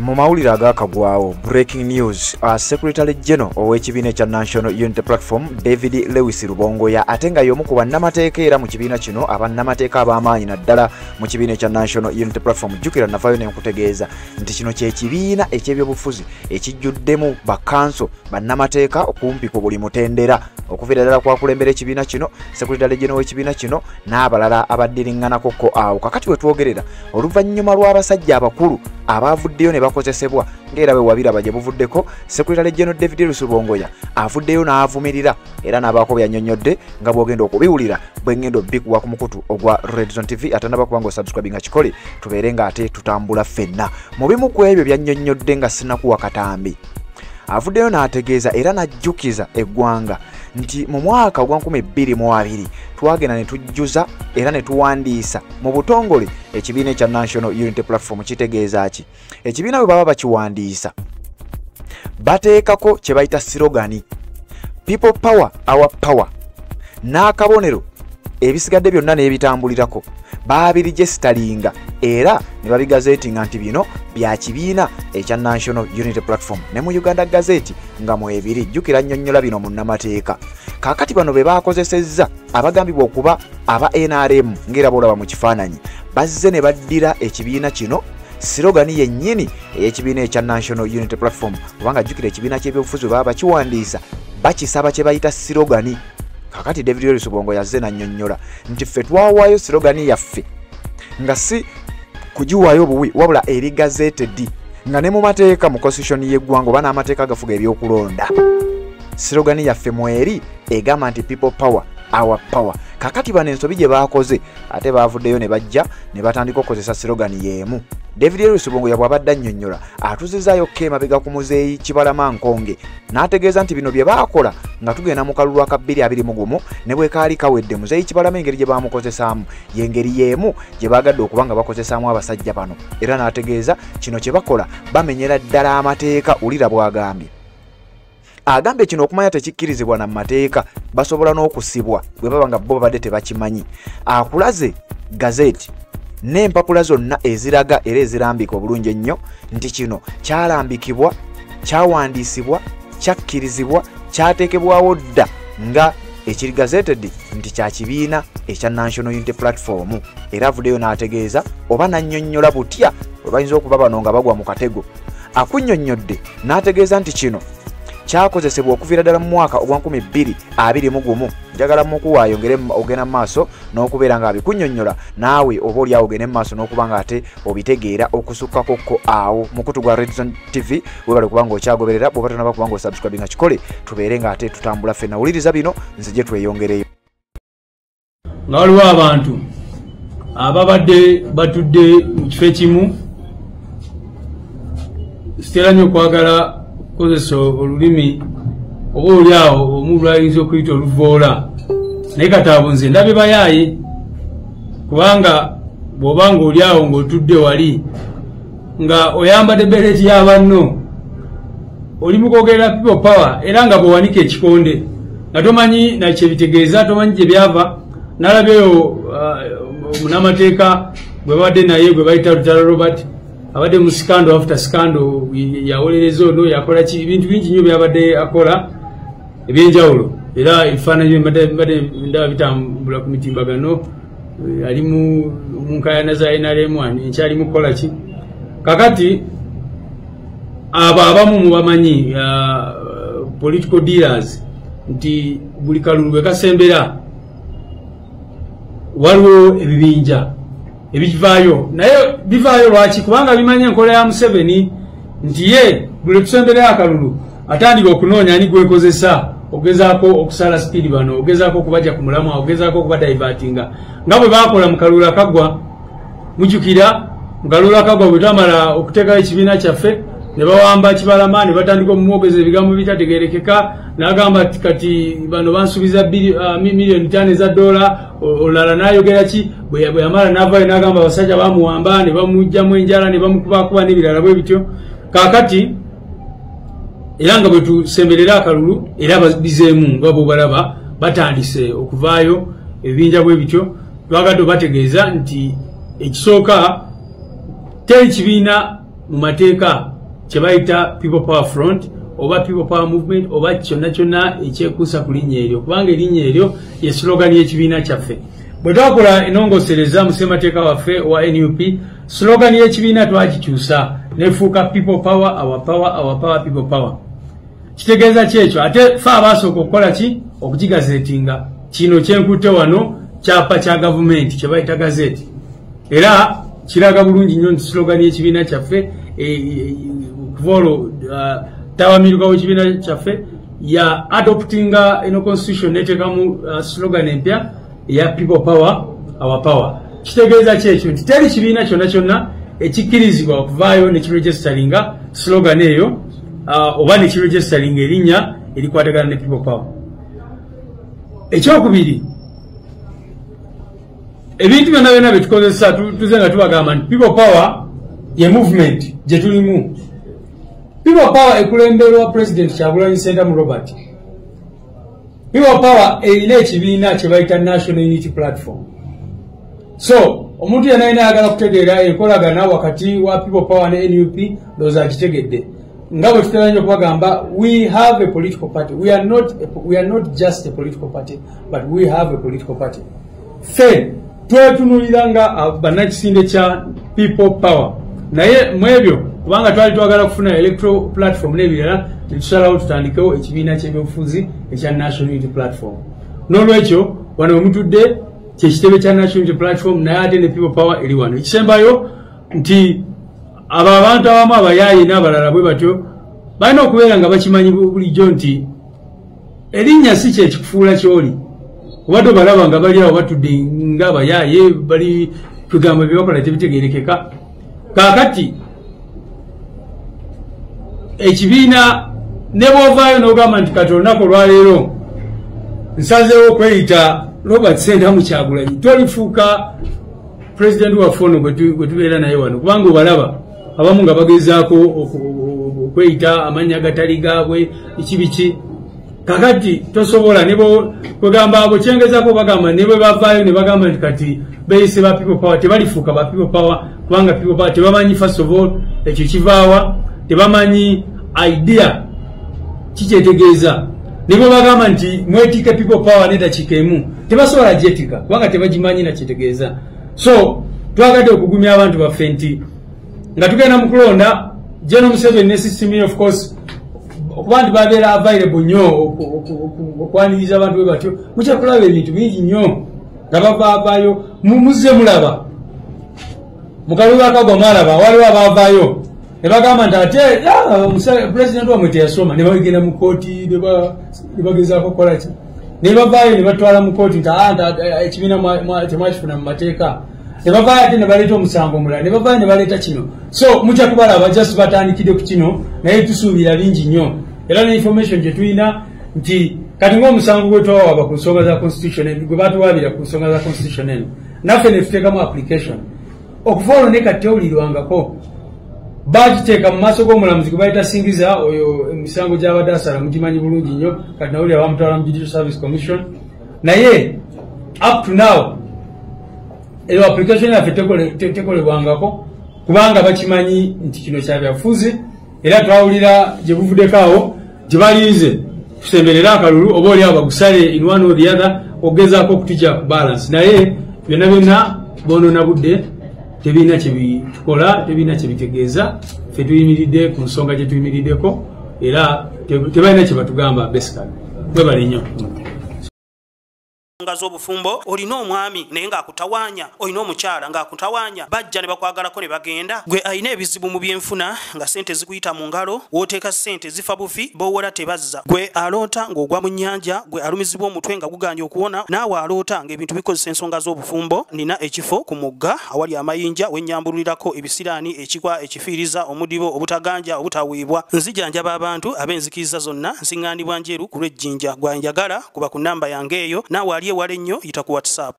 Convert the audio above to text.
Mu mawulire agakagwawo breaking news, Secretary General ow'ekibiina kya National Unity Platform David Lewis Rubongoya ate nga y'omu ku bannamateeka era mu kibiina kino abannamateeka ab'amaanyi naddala mu kibiina kya National Unity Platform. Jjukira navayo ne nkutegeeza nti kino ky'ekibiina eky'ebyobufuzi ekijjuddemu bakanso bannamateeka okumpi ku buli mutendera okuviira ddala kwakulembera ekibiina kino, Secretary General w'ekibiina kino n'abalala abaddiringanako ko awo. Kakati we twogerera oluvannyuma lw'abasajja abakulu abavuddeyo ne bakozesebwa ng'era bwe wabiraba gye buvuddeko, Secretary General David Lewis Rubongoya avuddeyo n'avumirira era n'abaako byannyonnyodde nga bw'ogenda okubiwulira bwe ngenda obbikuwa ku mukutu ogwa Red Zone TV. Ate naba kubanga osubscribinga kikole tubeere ng'ate tutambula ffenna mu bimu ku ebyo byannyonnyodde nga sinakuwa katambi. Avuddeyo n'ategeeza era n'ajjukiza eggwanga nti mu mwaka ogwa 2022 twagenda ne tujjuza era ne tuwandiisa mu butongole ekibiina ekya National Unity Platform. Kitegeeza ki? Ekibiina bwe baba bakiwandiisa bateekako kye bayita slogani People Power Our Power, n'akabonero ebisigadde byonna n'ebitambulirako baabirigisitalinga era ne babigazeetinga nti bino bya kibiina ekya National Unity Platform. Ne mu Uganda Gazette nga mu ebiri jjukira nnyonnyola bino mu nnamateeka. Kaakati bano be baakozesezza abagambibwa okuba aba NRM ng'era boolaba mu kifaananyi bazze ne baddira ekibiina kino slogani yennyini ey'ekibiina ekya National Unity Platform, kubanga jjukira ekibiina ky'ebyobufuzi bwe baba bakiwandiisa bakisaba kye bayita slogani. Kakati David Lewis Rubongoya yazze n'annyonnyola nti ffe twawaayo slogani yaffe nga si kugiwaayo buwi wabula eri gazetted nga ne mu mateeka mu constitution y'eggwanga oba n'amateeka agafuga ebyokulonda. Slogani yaffe mweri egamba nti People Power Our Power. Kakati bano ensobi gye baakoze ate baavuddeyo ne bajja ne batandika okukozesa slogani y'emu. David Lewis Rubongoya bw'abadde annyonnyola atuzizaayo emabega ku muzeeyi Kibalama Nkonge n'ategeeza nti bino bye baakola nga tugenda mu kalulu aka 2021 ne bwe kaali kawedde muzeeyi Kibalama engeri gye baamukozesaamu y'engeri y'emu gye baagadde okuba nga bakozesaamu abasajja bano, era n'ategeeza kino kye bakola bamenyera ddala amateeka. Ulira bw'agambye agambye kino okumanya tekikkirizibwa na mateeka basobola n'okusibwa bwe baba nga bo babadde tebakimanyi. Akulaze gazeti n'empapula zonna eziraga era ezirambika obulungi ennyo nti kino kyalambikibwa, kyawandiisibwa, kyakkirizibwa, kyateekebwawo dda nga ekiri gazetted nti kya kibiina ekya National Unity Platform. Era avuddeyo n'ategeeza oba n'annyonnyola butya bwe bayinza okuba bano nga bagwa mu katego. Akunnyonnyodde n'ategeeza nti kino kyakozesebwa okuviira ddala mu mwaka ogwa 2021. Njagala mukuwaayo ngere ogenda mu maaso n'okubeera nga abikunnyonnyola naawe oba oli awo ogende mu maaso n'okuba nga ate obitegeera okusukkako ko awo. Mukutu gwa Red Zone TV webale kubanga okyagoberera, bw'oba tonaba kubanga osubscribinga kikole tubeere nga ate tutambula ffenna. Wuliriza bino nze gye tweyongereyo. Nga waliwo abantu ababadde batudde mu kifo ekimu sitera nnyo okwagala kozesa olulimi oba oli awo omuntu ayinza okuyita oluvoola, naye kataabo nze ndabye bayaaye, kubanga bw'obanga oli awo ng'otudde wali nga oyambadde bereti y'abanno oli mu kwogerera People Power era nga bw'owanika ekikonde nga tomanyi nakye bitegeeza, tomanyi gye byava. Nalabyeyo munamateeka gwe babadde naye gwe bayita Lutalo Robert abadde mu scandal after scandal yawolereza ono yakola ki bintu bingi nnyo byabadde akola ebyenjawulo era ebifaananyi mbadde ndaba bitambula ku mitimbagano ali mu nkayana za NRM enkyali mu kukola ki. Kakati abo abamu mu bamanyi political dealers nti buli kalulu bwe kasembera waliwo ebibinja ebivaayo, naye bivaayo lwaki? Kubanga bimanye enkola ya Museveni nti ye buli tusembera akalulu atandika okunoonya ani gwekozesa ogezaako okusala speed bano, ogezaako okubajja ku mulamwa, ogezaako okubadivatinga nga bwe baakola mu kalulu akagwa. Mujjukira mu kalulu akagwa bwe twamala okuteekayo ekibiina kyaffe ne bawamba Kibalama ne batandika omumwogeza ebigambo bitategeerekeka, n'agamba kati bano bansuubiza miliyoni 5 eza dola, olala n'ayogera ki bwe yamala n'avaayo n'agamba abasajja bamuwamba ne bamugjamu enjala ne bamukubakuba n'ebirala bwe bityo. Kaakati era nga bwe tusemberera akalulu era babizeemu nga bo balaba batandise okuvaayo ebibinja bwe bityo, twagadde bategeeza nti ekisooka teri kibiina mu mateeka kyebayita People Power Front oba People Power Movement oba kyonna ekyekuusa ku linnya eryo kubanga erinnya eryo ye slogan y'ekibiina kyaffe. Bwe twakola enongosereza mu ssemateeka waffe wa NUP, slogan y'ekibiina twagikyusa nefuuka People Power, our power, our power, People Power. Kitegeeza kyekyo ate fe abaasooka okukola ki okukigazeetinga kino kyenkutte wano kyapa kya gavumenti kye bayita gazeti era kiraga bulungi nnyo nti slogan y'ekibiina kyaffe tawamirwa w'ekibiina kyaffe ya adoptinga eno constitution neteekamu slogan empya eya People Power, our power. Kitegeeza kyekyo nti teri kibiina kyonna ekikkirizibwa okuvaayo ne kiregisteringa slogan eyo oba ne kiregisteringa erinnya erikwatagana ne People Power. Ekyokubiri, ebintu byonna bye tukozesa tuze nga tubagamba nti People Power ye movement gye tulimu. People Power ekulemberwa President Kyagulanyi Ssentamu Robert. People Power erina ekibiina kye bayita National Unity Platform. So omuntu yenna ayagala kutegeera enkolagana wakati wa People Power ne NUP ndowooza akitegedde. Nga bwe tutegeeza okubagamba, we have a political party. We are not just a political party, but we have a political party. Fe twetunulira nga bannakisinde kya People Power. Naye mu ebyo kubanga twali twagala kufuna electoral platform n'ebirala netusalawo tutandikewo ekibiina ky'ebyobufuzi ekya National Unity Platform. N'olwekyo wano we mutudde kyekitebe kya National Unity Platform naye ate ne People Power eri wano. Ekisembayo nti abo abantu abamu abayaaye n'abalala bwe batyo balina okubeera nga bakimanyi bulijjo nti erinnya si kyekikufuula kyoli obadde obalaba nga bali awo batudde ng'abayaaye bali kugamba bye bakola tebitegeerekeka. Kaakati ekibiina ne bw'ovaayo n'ogamba nti kati olunaku olwaleero nsazeewo okweyita Robert Ssentamu Kyagulanyi tolifuuka president waffe ono gwe tubeera naye wano kubanga obalaba abamu nga bagezaako okweyita amannya agatali gaabwe biki. Kakati tosobola ne kwegamba abo kyengezaako bagamba ne bwe bavaayo ne bagamba nti kati beeyise ba People Power tebalifuuka ba People Power kubanga People Power tebamanyi first of all ekyo kivaawa, tebamanyi idea kikyetegeeza. Ne bwe bagamba nti mwetike People Power n'eddakiika emu tebasobola gyetika kubanga tebagimanyi na kyetegeeza. So twagadde okugumya abantu baffe nti nga tugenda mu kulonda General Museveni ne system of course okuba nti babeera available nnyo okwaniriza abantu bwe batyo mukyakulaba ebintu bingi nnyo nga bavaayo muzze mulaba mu kalulu akagwa mwalaba waliwo abaavaayo ne bagamba nti ate president wamwe teyasoma ne bagenda mu kooti ne bagezaako kukola ki ne bavaayo ne batwala mu kooti nti ekibiina temwakifuna mu mateeka ne bavaayo ate ne baleeta omusango omulala ne bavaayo ne baleeta kino. So mujja kubalaba just batandikidde ku kino naye tusuubira bingi nnyo era ne information gye tulina nti kati ng'omusango gwe twawaba ku nsonga za constitution gwe batuwaabira ku nsonga za constitution eno naffe ne tuteekamu application okuva olwo ne kati tewulirwangako bagiteeka mu maaso g'omulamuzi gwe bayita Singiza oyo emisango gy'abadde asala mugimanyi bulungi nnyo kati nawulira bamutwala mu Judicial Service Commission naye up to now eyo application yaffe tekolebwangako kubanga bakimanyi nti kino kya byabufuzi era twawulira gye buvuddeko awo gye baliize tusemberera akalulu oba oli abo bagusale in one or the other ogezaako okutija ku balance naye byonna bonoona budde tebiina kye bitukola tebiina kye bitegeeza ffe tuyimiridde ku nsonga gye tuyimiriddeko era tebalina kye batugamba basically bwebale nnyo. Z'obufumbo olina omwami naye ng'akutawaanya olina omukyala ng'akutawaanya bajja ne bakwagalako ne bagenda gwe alina ebizibu mu byenfuna nga sente zikuyita mu ngalo wooteeka sente zifa bufi b'owola tebazza gwe aloota ng'ogwa mu nnyanja gwe alumizibwa omutwe nga guganja okuwona naawe aloota ng'ebintu bikozesa ensonga z'obufumbo nina ekifo ku mugga awali amayinja wennyambulirako ebisiraani ekikwa ekifiiriza omudibo obutaganja obutaweebwa nzijanjaba abantu ab'enzikiriza zonna nsiŋŋaanibwa njeru ku lw'ejjinja gwanjagala kuba ku nnamba yange eyo naawe aliye wale nnyo yita ku WhatsApp.